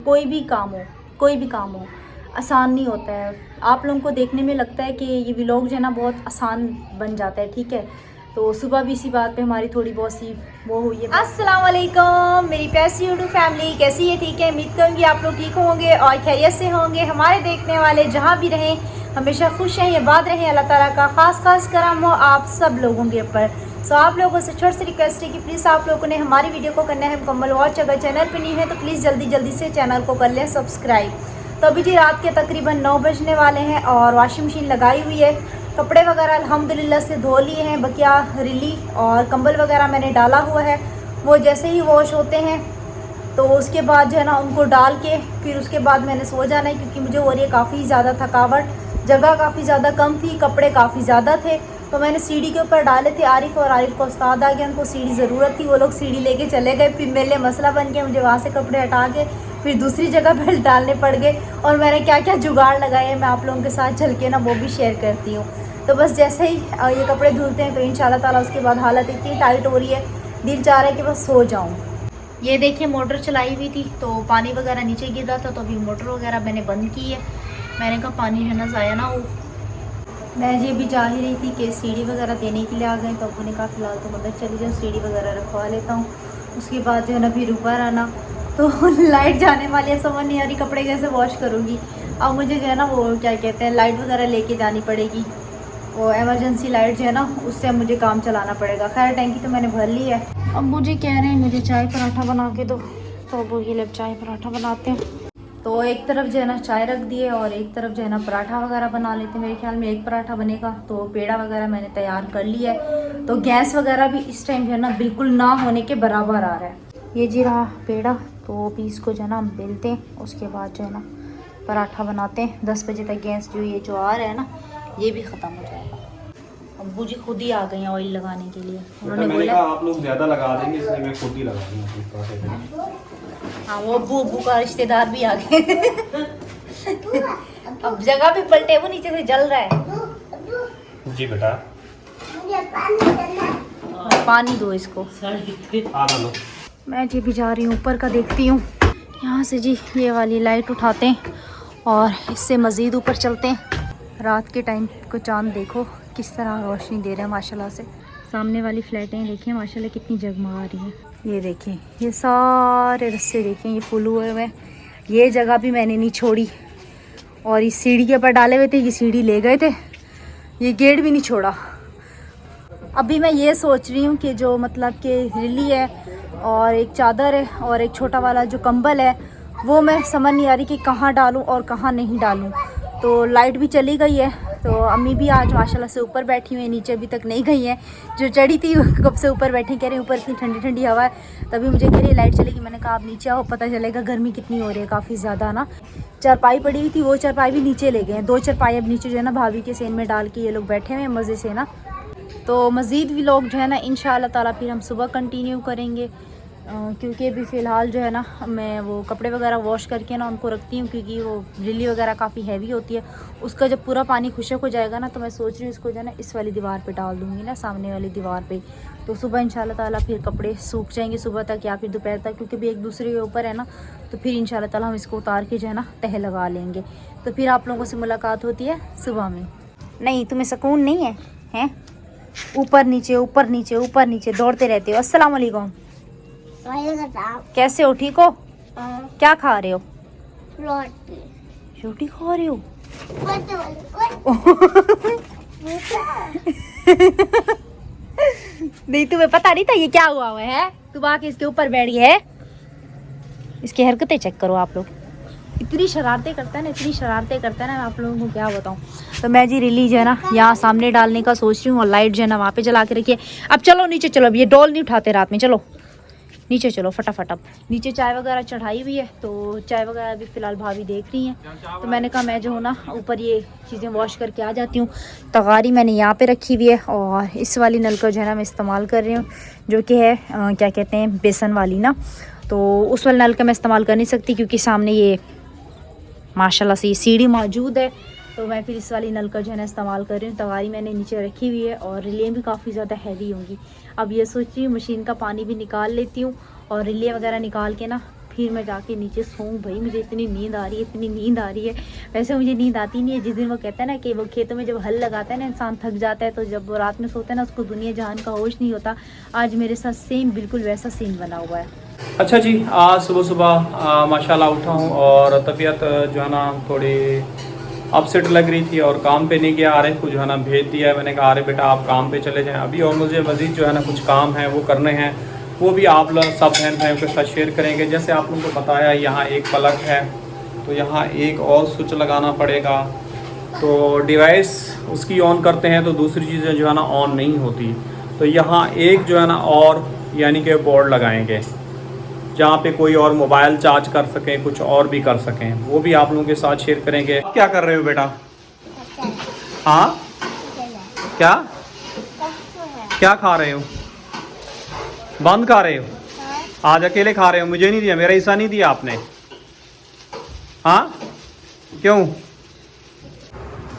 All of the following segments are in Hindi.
कोई भी काम हो आसान नहीं होता है। आप लोगों को देखने में लगता है कि ये व्लॉग जो है ना बहुत आसान बन जाता है, ठीक है। तो सुबह भी इसी बात पे हमारी थोड़ी बहुत सी वो हुई है। अस्सलाम वालेकुम मेरी प्यासी यूट्यूब फैमिली, कैसी है? ठीक है, उम्मीद करूँगी आप लोग ठीक होंगे और खैरियत से होंगे। हमारे देखने वाले जहाँ भी रहें हमेशा खुश रहें, आबाद रहें। अल्लाह ताला का खास करम हो आप सब लोगों के ऊपर। सो आप लोगों से छोटी सी रिक्वेस्ट है कि प्लीज़ आप लोगों ने हमारी वीडियो को करना है मुकम्मल वॉच। अगर चैनल पर नहीं है तो प्लीज़ जल्दी से चैनल को कर लें सब्सक्राइब। तो अभी जी रात के तकरीबन 9 बजने वाले हैं और वॉशिंग मशीन लगाई हुई है। कपड़े वगैरह अल्हम्दुलिल्लाह से धो लिए हैं, बकिया रिली और कंबल वगैरह मैंने डाला हुआ है। वो जैसे ही वॉश होते हैं तो उसके बाद जो है ना उनको डाल के फिर उसके बाद मैंने सो जाना है, क्योंकि मुझे हो रही है काफ़ी ज़्यादा थकावट। जगह काफ़ी ज़्यादा कम थी, कपड़े काफ़ी ज़्यादा थे, तो मैंने सीढ़ी के ऊपर डाले थे। आरिफ का उस्ताद आ गया, उनको सीढ़ी ज़रूरत थी, वो लोग सीढ़ी लेके चले गए। फिर मेरे लिए मसला बन गया, मुझे वहाँ से कपड़े हटा के फिर दूसरी जगह पर डालने पड़ गए। और मैंने क्या क्या जुगाड़ लगाए हैं मैं आप लोगों के साथ चल के ना वो भी शेयर करती हूँ। तो बस जैसे ही ये कपड़े धुलते हैं तो इंशाल्लाह ताला उसके बाद हालत इतनी टाइट हो रही है, दिल चाह रहा है कि बस सो जाऊँ। ये देखिए मोटर चलाई हुई थी तो पानी वगैरह नीचे गिर रहा था, तो अभी मोटर वगैरह मैंने बंद की है। मैंने कहा पानी है ना ज़ाया ना हो। मैं ये भी जा ही रही थी कि सीढ़ी वगैरह देने के लिए आ गए, तो अपने कहा फ़िलहाल तो मदद चली जाओ, सीढ़ी वगैरह रखवा लेता हूँ। उसके बाद जो है ना फिर ऊपर आना तो लाइट जाने वाली है, समझ नहीं आ रही कपड़े कैसे वॉश करूँगी। अब मुझे जो है ना वो क्या कहते हैं लाइट वगैरह लेके जानी पड़ेगी, वो एमरजेंसी लाइट जो है ना उससे मुझे काम चलाना पड़ेगा। खैर टैंकी तो मैंने भर ली है। अब मुझे कह रहे हैं मुझे चाय पराठा बना के दो, तो वो ये लोग चाय पराठा बनाते हैं। तो एक तरफ जो है ना चाय रख दिए और एक तरफ जो है ना पराठा वगैरह बना लेते हैं। मेरे ख्याल में एक पराठा बनेगा। तो पेड़ा वगैरह मैंने तैयार कर लिया है, तो गैस वगैरह भी इस टाइम जो है ना बिल्कुल ना होने के बराबर आ रहा है। ये जी रहा पेड़ा, तो पीस को जो है ना हम बेलते हैं, उसके बाद जो है ना पराठा बनाते हैं। 10 बजे तक गैस जो ये जो आ रहा है ना ये भी ख़त्म हो जाएगा। अब्बू जी खुद ही आ गए हैं ऑयल लगाने के लिए। उन्होंने बोला आप लोग ज़्यादा लगा देंगे इसलिए मैं खुद ही लगा दूँगा। हाँ वो अब्बू का रिश्तेदार भी आ गए। अब जगह भी पलटे, वो नीचे से जल रहा है। जी बेटा पानी दो इसको। लो। मैं जी भी जा रही हूँ ऊपर का, देखती हूँ यहाँ से जी ये वाली लाइट उठाते हैं और इससे मज़ीद ऊपर चलते हैं। रात के टाइम को चांद देखो किस तरह रोशनी दे रहा है माशाल्लाह से। सामने वाली फ्लैटें देखिए माशाल्लाह कितनी जगमगा रही हैं। ये देखें ये सारे रस्ते देखें ये फुल हुए हुए हैं। ये जगह भी मैंने नहीं छोड़ी और इस सीढ़ी के ऊपर डाले हुए थे, ये सीढ़ी ले गए थे, ये गेट भी नहीं छोड़ा। अभी मैं ये सोच रही हूँ कि जो मतलब कि रिली है और एक चादर है और एक छोटा वाला जो कंबल है वो मैं समझ नहीं आ रही कि कहाँ डालूँ और कहाँ नहीं डालूँ। तो लाइट भी चली गई है, तो अम्मी भी आज माशाल्लाह से ऊपर बैठी हुई है, नीचे अभी तक नहीं गई हैं। जो चढ़ी थी कब से ऊपर बैठी, कह रही ऊपर इतनी ठंडी ठंडी हवा है, तभी मुझे कह रही लाइट चलेगी। मैंने कहा आप नीचे आओ पता चलेगा गर्मी कितनी हो रही है काफ़ी ज़्यादा ना। चारपाई पड़ी हुई थी, वो चारपाई भी नीचे ले गए हैं। 2 चारपाई अब नीचे जो है ना भाभी के सेन में डाल के ये लोग बैठे हुए हैं मज़े से ना। तो मज़ीद व्लॉग जो है ना इंशाअल्लाह ताला फिर हम सुबह कंटिन्यू करेंगे, क्योंकि अभी फ़िलहाल जो है ना मैं वो कपड़े वगैरह वॉश करके ना उनको रखती हूँ, क्योंकि वो रिली वगैरह काफ़ी हैवी होती है। उसका जब पूरा पानी खुशक हो जाएगा ना तो मैं सोच रही हूँ इसको जो है ना इस वाली दीवार पे डाल दूँगी ना, सामने वाली दीवार पे। तो सुबह इंशाल्लाह ताला फिर कपड़े सूख जाएंगे सुबह तक या फिर दोपहर तक, क्योंकि अभी एक दूसरे के ऊपर है ना। तो फिर इंशाल्लाह ताला हम इसको उतार के जो है ना तह लगा लेंगे। तो फिर आप लोगों से मुलाकात होती है सुबह में। नहीं तुम्हें सुकून नहीं है, हैं? ऊपर नीचे ऊपर नीचे ऊपर नीचे दौड़ते रहते हो। अस्सलाम वालेकुम, कैसे हो? ठीक हो? क्या खा रहे हो? रोटी खा रहे हो? नहीं तुम्हें पता नहीं था ये क्या हुआ हुआ है? तुम आके इसके ऊपर बैठ गए है। इसकी हरकतें चेक करो आप लोग, इतनी शरारतें करता है ना, इतनी शरारतें करता है ना, मैं आप लोगों को क्या बताऊं। तो मैं जी रिली जो है ना यहाँ सामने डालने का सोच रही हूँ और लाइट जो है ना वहाँ पे जला के रखिए। अब चलो नीचे चलो, अब ये डॉल नहीं उठाते रात में, चलो नीचे चलो फटाफट। अब नीचे चाय वगैरह चढ़ाई हुई है, तो चाय वगैरह भी फ़िलहाल भाभी देख रही हैं। तो मैंने कहा मैं जो हूँ ना ऊपर ये चीज़ें वॉश करके आ जाती हूँ। तगारी मैंने यहाँ पे रखी हुई है और इस वाली नल का जो है ना मैं इस्तेमाल कर रही हूँ, जो कि है क्या कहते हैं बेसन वाली ना। तो उस वाले नल का मैं इस्तेमाल कर नहीं सकती क्योंकि सामने ये माशाल्लाह से ये सीढ़ी मौजूद है, तो मैं फिर इस वाली नल का जो है ना इस्तेमाल कर रही हूँ। तगारी मैंने नीचे रखी हुई है और रिलें भी काफ़ी ज़्यादा हैवी होंगी। अब ये सोच रही हूँ मशीन का पानी भी निकाल लेती हूँ और रिले वगैरह निकाल के ना फिर मैं जाके नीचे सोऊं। भाई मुझे इतनी नींद आ रही है, इतनी नींद आ रही है। वैसे मुझे नींद आती नहीं है। जिस दिन वो कहता है ना कि वो खेतों में जब हल लगाता है ना, इंसान थक जाता है, तो जब वो रात में सोता है ना, उसको दुनिया जहान का होश नहीं होता। आज मेरे साथ सेम बिल्कुल वैसा सीन बना हुआ है। अच्छा जी, आज सुबह सुबह माशाल्लाह उठा हूँ और तबीयत जो है ना थोड़ी अपसेट लग रही थी और काम पे नहीं गया। आरिफ को जो है ना भेज दिया है। मैंने कहा आरिफ बेटा आप काम पे चले जाएं अभी, और मुझे मज़ीद जो है ना कुछ काम है वो करने हैं, वो भी आप लोग सब बहन भाइयों के साथ शेयर करेंगे। जैसे आप लोगों को बताया यहाँ एक पलक है, तो यहाँ एक और स्विच लगाना पड़ेगा, तो डिवाइस उसकी ऑन करते हैं तो दूसरी चीज़ें जो है ना ऑन नहीं होती। तो यहाँ एक जो है ना और यानी कि बोर्ड लगाएंगे जहाँ पे कोई और मोबाइल चार्ज कर सकें, कुछ और भी कर सकें, वो भी आप लोगों के साथ शेयर करेंगे। क्या कर रहे हो बेटा? हाँ क्या क्या खा रहे हो? बंद खा रहे हो? आज अकेले खा रहे हो? मुझे नहीं दिया, मेरा हिस्सा नहीं दिया आपने? हाँ क्यों?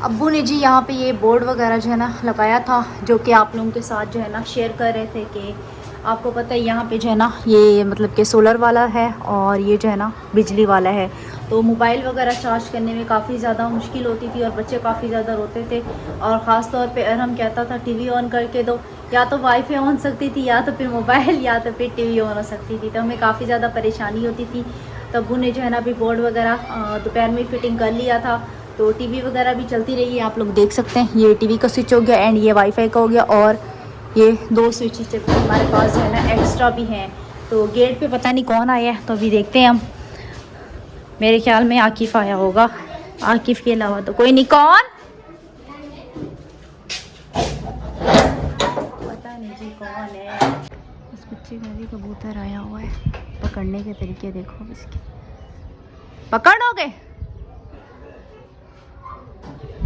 अब्बू ने जी यहाँ पे ये बोर्ड वगैरह जो है ना लगाया था, जो कि आप लोगों के साथ जो है ना शेयर कर रहे थे कि आपको पता है यहाँ पे जो है ना ये मतलब कि सोलर वाला है और ये जो है ना बिजली वाला है। तो मोबाइल वगैरह चार्ज करने में काफ़ी ज़्यादा मुश्किल होती थी और बच्चे काफ़ी ज़्यादा रोते थे। और ख़ास तौर पे अरहम कहता था टीवी ऑन करके दो, या तो वाईफाई ऑन सकती थी, या तो फिर मोबाइल, या तो फिर टीवी ऑन हो सकती थी। तो हमें काफ़ी ज़्यादा परेशानी होती थी। तो अब्बू ने जो है ना अभी बोर्ड वगैरह दोपहर में फिटिंग कर लिया था, तो टीवी वगैरह भी चलती रही है। आप लोग देख सकते हैं ये टीवी का स्विच हो गया एंड ये वाईफाई का हो गया, और ये 2 स्विचेस हमारे पास जो है ना एक्स्ट्रा भी हैं। तो गेट पे पता नहीं कौन आया है, तो अभी देखते हैं हम। मेरे ख्याल में आकिफ़ आया होगा, आकिफ़ के अलावा तो कोई नहीं। कौन? पता नहीं जी कौन है। इस बच्चे का भी कबूतर आया हुआ है। पकड़ने के तरीके देखो इसके, पकड़ोगे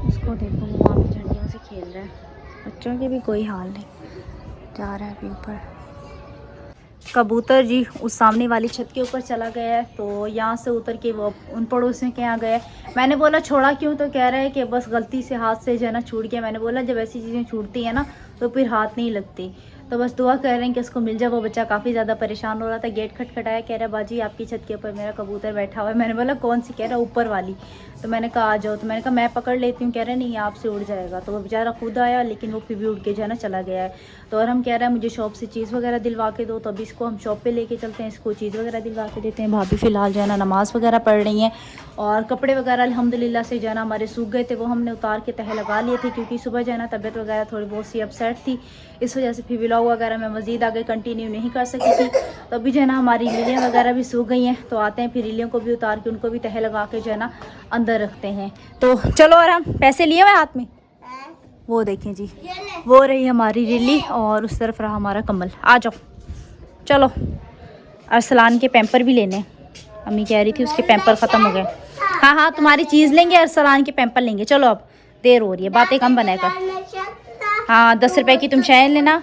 उसको, देखो वो वहाँ पे झंडियों से खेल रहा है। बच्चों के भी कोई हाल नहीं, जा रहा है अभी ऊपर। कबूतर जी उस सामने वाली छत के ऊपर चला गया है, तो यहाँ से उतर के वो उन पड़ोसियों के यहाँ गया है। मैंने बोला छोड़ा क्यों, तो कह रहा है कि बस गलती से हाथ से जो है ना छूट गया। मैंने बोला जब ऐसी चीज़ें छूटती हैं ना तो फिर हाथ नहीं लगती। तो बस दुआ कर रहे हैं कि उसको मिल जाए। वो बच्चा काफ़ी ज़्यादा परेशान हो रहा था। गेट खटखटाया, कह रहा बाजी आपकी छत के ऊपर मेरा कबूतर बैठा हुआ है। मैंने बोला कौन सी? कह रहा ऊपर वाली। तो मैंने कहा आ जाओ, तो मैंने कहा मैं पकड़ लेती हूँ। कह रहा नहीं आपसे उड़ जाएगा। तो वो बेचारा खुद आया, लेकिन वो फिर भी उड़ के जो है ना चला गया है। तो और हम कह रहा है मुझे शॉप से चीज़ वगैरह दिलवा के दो, तो अभी इसको हम शॉप पे लेके चलते हैं, इसको चीज़ वगैरह दिलवा के देते हैं। भाभी फ़िलहाल जो है ना नमाज़ वगैरह पढ़ रही हैं, और कपड़े वगैरह अल्हम्दुलिल्लाह से जो है ना हमारे सूख गए थे, वो हमने उतार के तह लगा लिए थे, क्योंकि सुबह जो है ना तबीयत वगैरह थोड़ी बहुत सी अपसेट थी, इस वजह से फिर व्लॉग वगैरह मैं मज़ीद आगे कंटिन्यू नहीं कर सकी थी। तो अभी जो है ना हमारी रीलियाँ वगैरह भी सूख गई हैं, तो आते हैं फिर रीलियों को भी उतार के उनको भी तह लगा के जो है ना अंदर रखते हैं। तो चलो, और हम पैसे लिए हुए हाथ में, वो देखें जी, वो रही हमारी रीली और उस तरफ रहा हमारा कमल। आ जाओ चलो। अरसलान के पैम्पर भी लेने, अम्मी कह रही थी उसके पैम्पर ख़त्म हो गए। हाँ हाँ तुम्हारी चीज़ लेंगे, अरसलान के पैम्पर लेंगे। चलो अब देर हो रही है, बातें कम बनाएगा। हाँ 10 रुपए की तुम शायद लेना।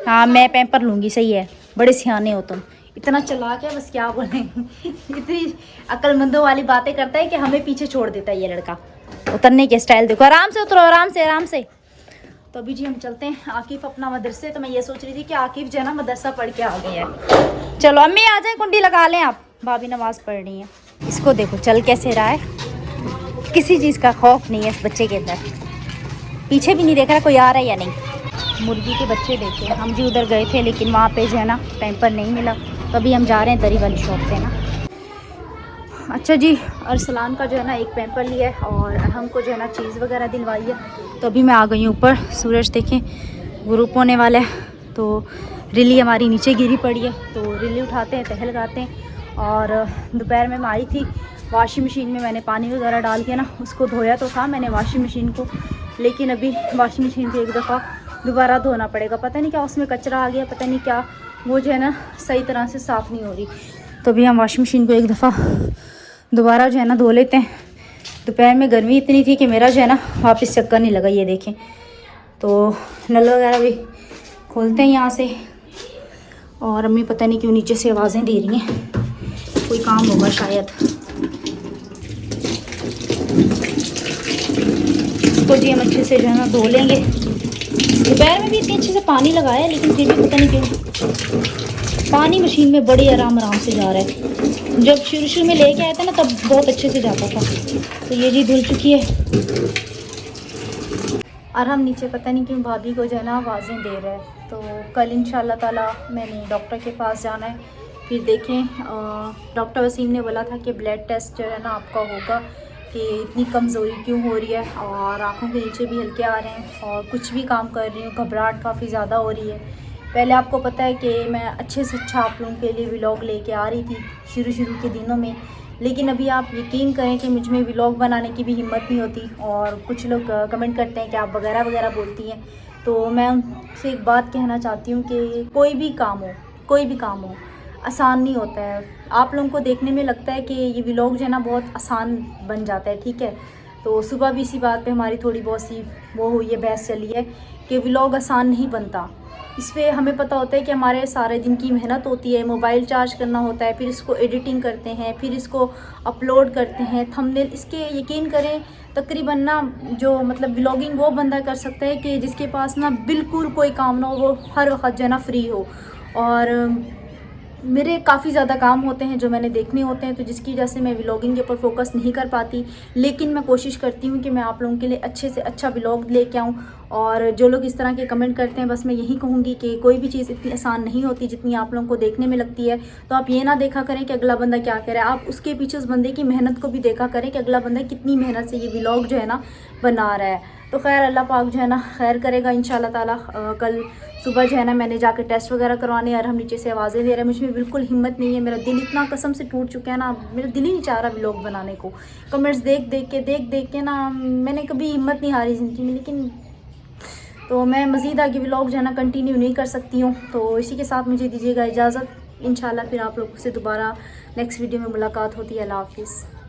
हाँ मैं पैम्पर लूँगी, सही है, बड़े सियाने हो तुम। इतना चला के बस क्या बोलें इतनी अक्लमंदों वाली बातें करता है कि हमें पीछे छोड़ देता है ये लड़का। उतरने के स्टाइल देखो, आराम से उतरो, आराम से आराम से। तो अभी जी हम चलते हैं आकिफ़ अपना मदरसे। तो मैं ये सोच रही थी कि आकिफ़ जो है ना मदरसा पढ़ के आ गया है। चलो अम्मी आ जाए, कुंडी लगा लें आप, भाभी नमाज़ पढ़ रही है। इसको देखो चल कैसे रहा है, किसी चीज़ का खौफ नहीं है इस बच्चे के अंदर, पीछे भी नहीं देख रहा कोई आ रहा है या नहीं। मुर्गी के बच्चे देखे, हम जी उधर गए थे लेकिन वहाँ पे जो है ना पैम्पर नहीं मिला, तो अभी हम जा रहे हैं दरी वाली शॉप पे ना। अच्छा जी, अरसलान का जो है ना एक पैम्पर लिया है और हमको जो है ना चीज़ वगैरह दिलवाई है। तो अभी मैं आ गई हूँ ऊपर, सूरज देखें ग्रुप होने वाला है, तो रिली हमारी नीचे गिरी पड़ी है, तो रिली उठाते हैं, तह लगाते हैं। और दोपहर में मैं आई थी, वॉशिंग मशीन में मैंने पानी वगैरह डाल के ना उसको धोया तो था मैंने वॉशिंग मशीन को, लेकिन अभी वॉशिंग मशीन को एक दफ़ा दोबारा धोना पड़ेगा। पता नहीं क्या उसमें कचरा आ गया, पता नहीं क्या, वो जो है ना सही तरह से साफ़ नहीं हो रही। तो अभी हम वॉशिंग मशीन को एक दफ़ा दोबारा जो है ना धो लेते हैं। दोपहर में गर्मी इतनी थी कि मेरा जो है ना वापस चक्कर नहीं लगा, ये देखें। तो नल वगैरह भी खोलते हैं यहाँ से, और अम्मी पता नहीं क्यों नीचे से आवाज़ें दे रही हैं, कोई काम होगा शायद। इसको जी हम अच्छे से जो है ना धो लेंगे। दोपहर में भी इतनी अच्छे से पानी लगाया, लेकिन फिर भी पता नहीं क्यों पानी मशीन में बड़े आराम से जा रहा है। जब शुरू में लेके आए थे ना तब बहुत अच्छे से जाता था। तो ये जी धुल चुकी है और हम नीचे पता नहीं क्यों भाभी को जो है ना आवाज़ें दे रहे हैं। तो कल इंशाल्लाह ताला मैंने डॉक्टर के पास जाना है, फिर देखें। डॉक्टर वसीम ने बोला था कि ब्लड टेस्ट जो है ना आपका होगा कि इतनी कमज़ोरी क्यों हो रही है और आँखों के नीचे भी हल्के आ रहे हैं और कुछ भी काम कर रही हूँ घबराहट काफ़ी ज़्यादा हो रही है। पहले आपको पता है कि मैं अच्छे से अच्छा आप लोगों के लिए व्लॉग लेके आ रही थी शुरू के दिनों में, लेकिन अभी आप यकीन करें कि मुझ में व्लॉग बनाने की भी हिम्मत नहीं होती और कुछ लोग कमेंट करते हैं कि आप वगैरह बोलती हैं। तो मैं उनसे एक बात कहना चाहती हूँ कि कोई भी काम हो आसान नहीं होता है। आप लोगों को देखने में लगता है कि ये व्लॉग जो है ना बहुत आसान बन जाता है, ठीक है। तो सुबह भी इसी बात पे हमारी थोड़ी बहुत सी वो हुई है, बहस चली है कि व्लॉग आसान नहीं बनता। इस पर हमें पता होता है कि हमारे सारे दिन की मेहनत होती है, मोबाइल चार्ज करना होता है, फिर इसको एडिटिंग करते हैं, फिर इसको अपलोड करते हैं, थंबनेल। इसके यकीन करें तकरीबन ना जो मतलब व्लॉगिंग वो बंदा कर सकता है कि जिसके पास ना बिल्कुल कोई काम ना हो, वो हर वक्त जो है ना फ्री हो। और मेरे काफ़ी ज़्यादा काम होते हैं जो मैंने देखने होते हैं, तो जिसकी वजह से मैं व्लॉगिंग के ऊपर फोकस नहीं कर पाती। लेकिन मैं कोशिश करती हूँ कि मैं आप लोगों के लिए अच्छे से अच्छा व्लॉग लेके आऊँ। और जो लोग इस तरह के कमेंट करते हैं, बस मैं यही कहूँगी कि कोई भी चीज़ इतनी आसान नहीं होती जितनी आप लोगों को देखने में लगती है। तो आप ये ना देखा करें कि अगला बंदा क्या कह रहा है, आप उसके पीछे उस बंदे की मेहनत को भी देखा करें कि अगला बंदा कितनी मेहनत से ये व्लॉग जो है ना बना रहा है। तो खैर अल्लाह पाक जो है ना खैर करेगा इंशाल्लाह ताला। कल सुबह जो है ना मैंने जाकर टेस्ट वगैरह करवाने, और हम नीचे से आवाज़ें दे रहे हैं। मुझ में बिल्कुल हिम्मत नहीं है, मेरा दिल इतना कसम से टूट चुका है ना, मेरा दिल ही नहीं चाह रहा व्लॉग बनाने को। कमेंट्स देख के ना मैंने कभी हिम्मत नहीं हारी ज़िंदगी में। लेकिन तो मैं मज़ीद आगे व्लॉग जो है ना कंटिन्यू नहीं कर सकती हूँ। तो इसी के साथ मुझे दीजिएगा इजाज़त। इंशाल्लाह फिर आप लोगों से दोबारा नेक्स्ट वीडियो में मुलाकात होती है। अल्लाह हाफिज़।